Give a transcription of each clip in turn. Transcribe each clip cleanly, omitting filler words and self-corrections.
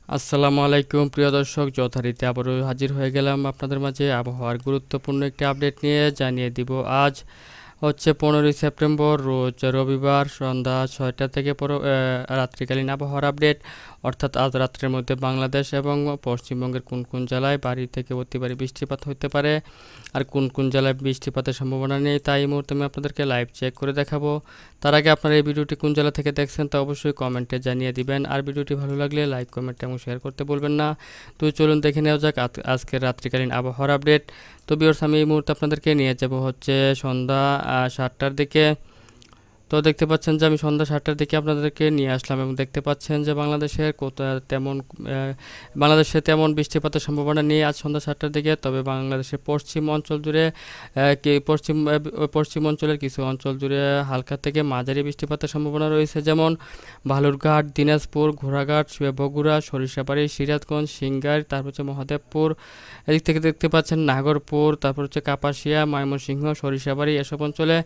আসসালামু আলাইকুম প্রিয় দর্শক, যথারীতি আবারও হাজির হয়ে গেলাম আপনাদের মাঝে আবহাওয়ার গুরুত্বপূর্ণ একটি আপডেট নিয়ে। জানিয়ে দিব আজ হচ্ছে 15ই সেপ্টেম্বর, রোজ রবিবার, সন্ধ্যা 6টা থেকে রাত্রিকালীন আবহাওয়ার আপডেট। অর্থাৎ আজ রাত্রের মধ্যে বাংলাদেশ এবং পশ্চিমবঙ্গের কোন কোন জেলায় ভারী থেকে অতি ভারী বৃষ্টিপাত হতে পারে আর কোন কোন জেলায় বৃষ্টিপাতের সম্ভাবনা নেই, তাই এই মুহূর্তে আমি আপনাদেরকে লাইভ চেক করে দেখাবো। তার আগে আপনারা এই ভিডিওটি কোন জেলা থেকে দেখছেন তা অবশ্যই কমেন্টে জানিয়ে দিবেন, আর ভিডিওটি ভালো লাগলে লাইক, কমেন্ট এবং শেয়ার করতে বলবেন না। তো চলুন দেখে নেওয়া যাক আজকের রাত্রিকালীন আবহাওয়ার আপডেট। তো ভিউয়ার্স, আমি এই মুহূর্তে আপনাদেরকে নিয়ে যাব হচ্ছে সন্ধ্যা 7টার দিকে। তো দেখতে পাচ্ছেন যে আমি সন্ধ্যা 7টার দিকে আপনাদেরকে নিয়ে আসলাম এবং দেখতে পাচ্ছেন যে বাংলাদেশে তেমন বৃষ্টিপাতের সম্ভাবনা নেই আজ সন্ধ্যা 7টার দিকে। তবে বাংলাদেশের পশ্চিম অঞ্চল জুড়ে পশ্চিম অঞ্চলের কিছু অঞ্চল জুড়ে হালকা থেকে মাঝারি বৃষ্টিপাতের সম্ভাবনা রয়েছে, যেমন বালুরঘাট, দিনাজপুর, ঘোড়াঘাট, বগুড়া, সরিষাবাড়ি, সিরাজগঞ্জ, সিংগাইর, তারপর হচ্ছে মহাদেবপুর। এদিক থেকে দেখতে পাচ্ছেন নাগরপুর, তারপর হচ্ছে কাপাসিয়া, ময়মনসিংহ, সরিষাবাড়ি, এসব অঞ্চলে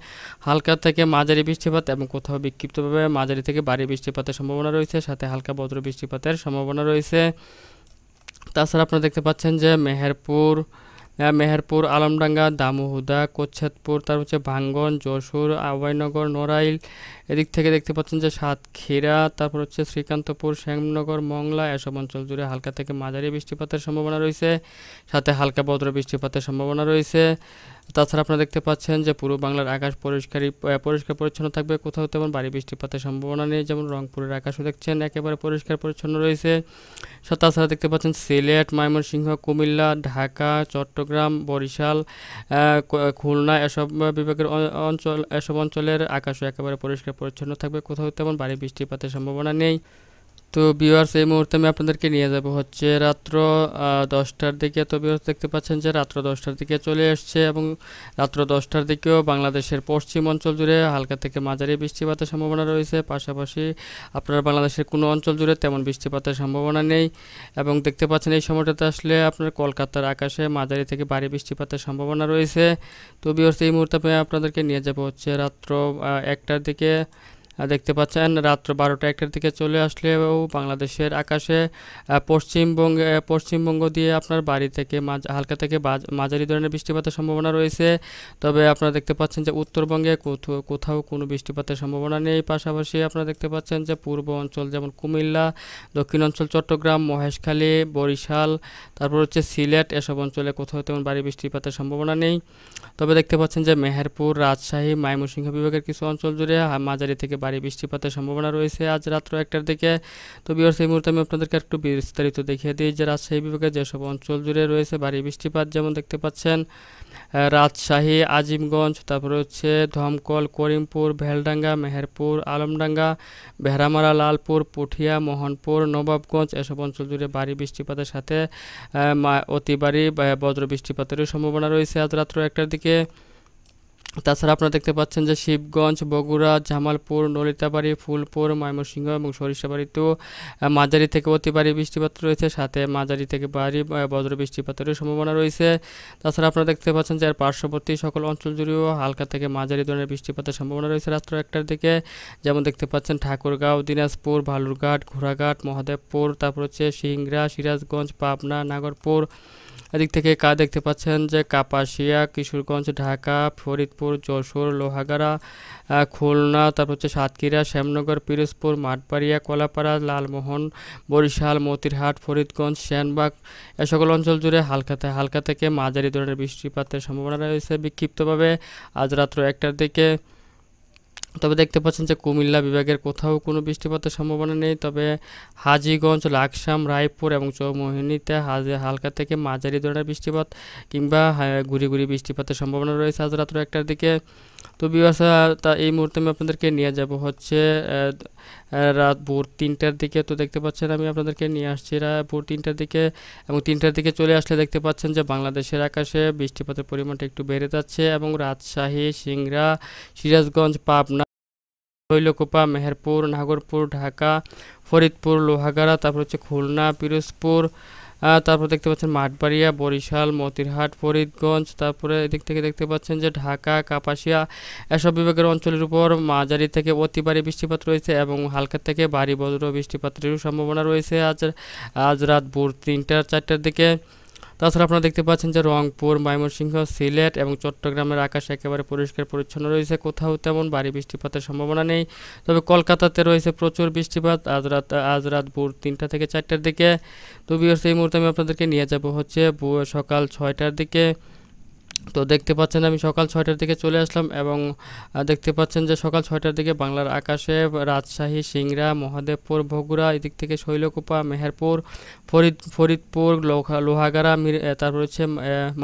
হালকা থেকে মাঝারি বৃষ্টিপাত এবং কোথাও বিক্ষিপ্তভাবে মাঝারি থেকে ভারী বৃষ্টিপাতের সম্ভাবনা রয়েছে, সাথে হালকা বজ্র বৃষ্টিপাতের সম্ভাবনা রয়েছে। তাছাড়া আপনারা দেখতে পাচ্ছেন যে মেহেরপুর, আলমডাঙ্গা, দামুহুদা, কোচ্ছেদপুর, তারপর হচ্ছে ভাঙ্গন, যশোর, আহ্বাইনগর, নড়াইল, এদিক থেকে দেখতে পাচ্ছেন যে সাতক্ষীরা, তারপর হচ্ছে শ্রীকান্তপুর, শ্যামনগর, মংলা, এসব অঞ্চল জুড়ে হালকা থেকে মাঝারি বৃষ্টিপাতের সম্ভাবনা রয়েছে, সাথে হালকা বজ্র বৃষ্টিপাতের সম্ভাবনা রয়েছে। তাছাড়া আপনারা দেখতে পাচ্ছেন যে পূর্ব বাংলার আকাশ পরিষ্কার পরিচ্ছন্ন থাকবে, কোথাও তেমন ভারী বৃষ্টিপাতের সম্ভাবনা নেই, যেমন রংপুরের আকাশও দেখছেন একেবারে পরিষ্কার পরিচ্ছন্ন রয়েছে। তাছাড়া দেখতে পাচ্ছেন সিলেট, ময়মনসিংহ, কুমিল্লা, ঢাকা, চট্টগ্রাম, বরিশাল, খুলনা, এসব অঞ্চলের আকাশও একেবারে পরিষ্কার পরিচ্ছন্ন থাকবে, কোথাও তেমন ভারী বৃষ্টিপাতের সম্ভাবনা নেই। তো ভিউয়ার্স, এই মুহূর্তে আমি আপনাদেরকে নিয়ে যাব হচ্ছে রাত্র 10টার দিকে। তো ভিউয়ার্স, দেখতে পাচ্ছেন যে রাত্র 10টার দিকে চলে এসছে এবং রাত্র 10টার দিকেও বাংলাদেশের পশ্চিম অঞ্চল জুড়ে হালকা থেকে মাঝারি বৃষ্টিপাতের সম্ভাবনা রয়েছে। পাশাপাশি আপনার বাংলাদেশের কোনো অঞ্চল জুড়ে তেমন বৃষ্টিপাতের সম্ভাবনা নেই এবং দেখতে পাচ্ছেন এই সময়টাতে আসলে আপনার কলকাতার আকাশে মাঝারি থেকে ভারী বৃষ্টিপাতের সম্ভাবনা রয়েছে। তো ভিউয়ার্স, এই মুহূর্তে আমি আপনাদেরকে নিয়ে যাব হচ্ছে রাত্র 1টার দিকে। দেখতে পাচ্ছেন রাত্র 12টা 1টার দিকে চলে আসলেও বাংলাদেশের আকাশে পশ্চিমবঙ্গ দিয়ে আপনার বাড়ি থেকে হালকা থেকে মাঝারি ধরনের বৃষ্টিপাতের সম্ভাবনা রয়েছে। তবে আপনারা দেখতে পাচ্ছেন যে উত্তরবঙ্গে কোথাও কোনো বৃষ্টিপাতের সম্ভাবনা নেই। পাশাপাশি আপনারা দেখতে পাচ্ছেন যে পূর্ব অঞ্চল যেমন কুমিল্লা, দক্ষিণ অঞ্চল চট্টগ্রাম, মহেশখালী, বরিশাল, তারপর হচ্ছে সিলেট, এসব অঞ্চলে কোথাও তেমন ভারী বৃষ্টিপাতের সম্ভাবনা নেই। তবে দেখতে পাচ্ছেন যে মেহেরপুর, রাজশাহী, ময়মনসিংহ বিভাগের কিছু অঞ্চল জুড়ে মাঝারি থেকে ভারী বৃষ্টিপাতের সম্ভাবনা রয়েছে আজ রাত্র 1টার দিকে। তো ভিউয়ার্স, এই মুহূর্তে আমি আপনাদেরকে একটু বিস্তারিত দেখিয়ে দিই যে রাজশাহী বিভাগের যেসব অঞ্চল জুড়ে রয়েছে ভারী বৃষ্টিপাত, যেমন দেখতে পাচ্ছেন রাজশাহী, আজিমগঞ্জ, তারপরে হচ্ছে ধমকল, করিমপুর, ভেলডাঙ্গা, মেহেরপুর, আলমডাঙ্গা, ভেড়ামারা, লালপুর, পুঠিয়া, মোহনপুর, নবাবগঞ্জ, এসব অঞ্চল জুড়ে ভারী বৃষ্টিপাতের সাথে অতি ভারী বজ্র বৃষ্টিপাতেরও সম্ভাবনা রয়েছে আজ রাত্র 1টার দিকে। তাছাড়া আপনারা দেখতে পাচ্ছেন যে শিবগঞ্জ, বগুড়া, জামালপুর, নলিতাবাড়ি, ফুলপুর, ময়মনসিংহ এবং সরিষাবাড়িতেও মাঝারি থেকে অতি ভারী বৃষ্টিপাত রয়েছে, সাথে মাঝারি থেকে ভারী বজ্র বৃষ্টিপাতেরও সম্ভাবনা রয়েছে। তাছাড়া আপনারা দেখতে পাচ্ছেন যে পার্শ্ববর্তী সকল অঞ্চল জুড়েও হালকা থেকে মাঝারি ধরনের বৃষ্টিপাতের সম্ভাবনা রয়েছে রাত্র 1টার দিকে, যেমন দেখতে পাচ্ছেন ঠাকুরগাঁও, দিনাজপুর, বালুরঘাট, ঘোড়াঘাট, মহাদেবপুর, তারপর হচ্ছে সিংড়া, সিরাজগঞ্জ, পাবনা, নাগরপুর। এদিক থেকে দেখতে পাচ্ছেন যে কাপাসিয়া, কিশোরগঞ্জ, ঢাকা, ফরিদপুর, যশোর, লোহাগাড়া, খুলনা, তারপর হচ্ছে সাতক্ষীরা, শ্যামনগর, পিরোজপুর, মাঠবাড়িয়া, কলাপাড়া, লালমোহন, বরিশাল, মতিরহাট, ফরিদগঞ্জ, সেনবাগ, এ সকল অঞ্চল জুড়ে হালকা থেকে মাঝারি ধরনের বৃষ্টিপাতের সম্ভাবনা রয়েছে বিক্ষিপ্তভাবে আজ রাত্র 1টার দিকে। তবে দেখতে পাচ্ছেন যে কুমিল্লা বিভাগের কোথাও কোনো বৃষ্টিপাতের সম্ভাবনা নেই, তবে হাজীগঞ্জ, লাকসাম, রায়পুর এবং চৌমোহিনীতে হালকা থেকে মাঝারি ধরনের বৃষ্টিপাত কিংবা গুড়ি বৃষ্টিপাতের সম্ভাবনা রয়েছে আজ রাত্র 1টার দিকে। তো ভিউয়ার্স, এই মুহূর্তে আমি আপনাদেরকে নিয়ে যাব হচ্ছে রাত ভোর 3টার দিকে। তো দেখতে পাচ্ছেন আমি আপনাদেরকে নিয়ে আসছি ভোর 3টার দিকে এবং 3টার দিকে চলে আসলে দেখতে পাচ্ছেন যে বাংলাদেশের আকাশে বৃষ্টিপাতের পরিমাণটা একটু বেড়ে যাচ্ছে এবং রাজশাহী, সিংড়া, সিরাজগঞ্জ, পাবনা, শৈলকুপা, মেহেরপুর, নাগরপুর, ঢাকা, ফরিদপুর, লোহাগাড়া, তারপর হচ্ছে খুলনা, পিরোজপুর, তারপর দেখতে পাচ্ছেন মাঠবাড়িয়া, বরিশাল, মতিরহাট, ফরিদগঞ্জ, তারপরে এদিক থেকে দেখতে পাচ্ছেন যে ঢাকা, কাপাসিয়া এসব বিভাগের অঞ্চলের উপর মাঝারি থেকে অতি ভারী বৃষ্টিপাত রয়েছে এবং হালকা থেকে ভারী বজ্র বৃষ্টিপাতেরও সম্ভাবনা রয়েছে আজ রাত ভোর ৩টা-৪টার দিকে। তাছাড়া আপনারা দেখতে পাচ্ছেন যে রংপুর, ময়মনসিংহ, সিলেট এবং চট্টগ্রামের আকাশ একেবারে পরিষ্কার পরিচ্ছন্ন রয়েছে, কোথাও তেমন ভারী বৃষ্টিপাতের সম্ভাবনা নেই। তবে কলকাতাতে রয়েছে প্রচুর বৃষ্টিপাত আজ রাত ভোর ৩টা থেকে ৪টার দিকে। তো ভিউয়ার্স, এই মুহূর্তে আমি আপনাদেরকে নিয়ে যাব হচ্ছে সকাল ৬টার দিকে। তো দেখতে পাচ্ছেন আমি সকাল ৬টার দিকে চলে আসলাম এবং দেখতে পাচ্ছেন যে সকাল ৬টার দিকে বাংলার আকাশে রাজশাহী, সিংড়া, মহাদেবপুর, বগুড়া, এদিক থেকে শৈলকুপা, মেহেরপুর, ফরিদপুর, লোহাগাড়া, তারপর হচ্ছে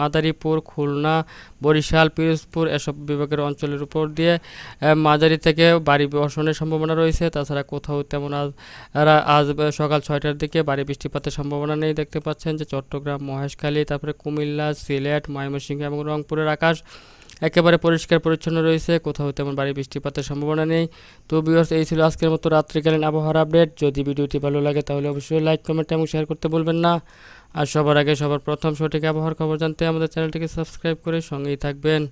মাদারীপুর, খুলনা, বরিশাল, পিরোজপুর এসব বিভাগের অঞ্চলের উপর দিয়ে মাঝারি থেকে ভারী বর্ষণের সম্ভাবনা রয়েছে। তাছাড়া কোথাও তেমন আজ সকাল ৬টার দিকে ভারী বৃষ্টিপাতের সম্ভাবনা নেই। দেখতে পাচ্ছেন যে চট্টগ্রাম, মহেশখালী, তারপরে কুমিল্লা, সিলেট, ময়মনসিংহ এবং রংপুরের আকাশ একেবারে পরিষ্কার পরিচ্ছন্ন রয়েছে, কোথাও তেমন ভারী বৃষ্টিপাতের সম্ভাবনা নেই। তো ভিউয়ার্স, এই ছিল আজকের মতো রাত্রিকালীন আবহাওয়ার আপডেট। যদি ভিডিওটি ভালো লাগে তাহলে অবশ্যই লাইক, কমেন্ট এবং শেয়ার করতে ভুলবেন না। আর সবার আগে সবার প্রথম সঠিক আবহাওয়ার খবর জানতে আমাদের চ্যানেলটিকে সাবস্ক্রাইব করে সঙ্গেই থাকবেন।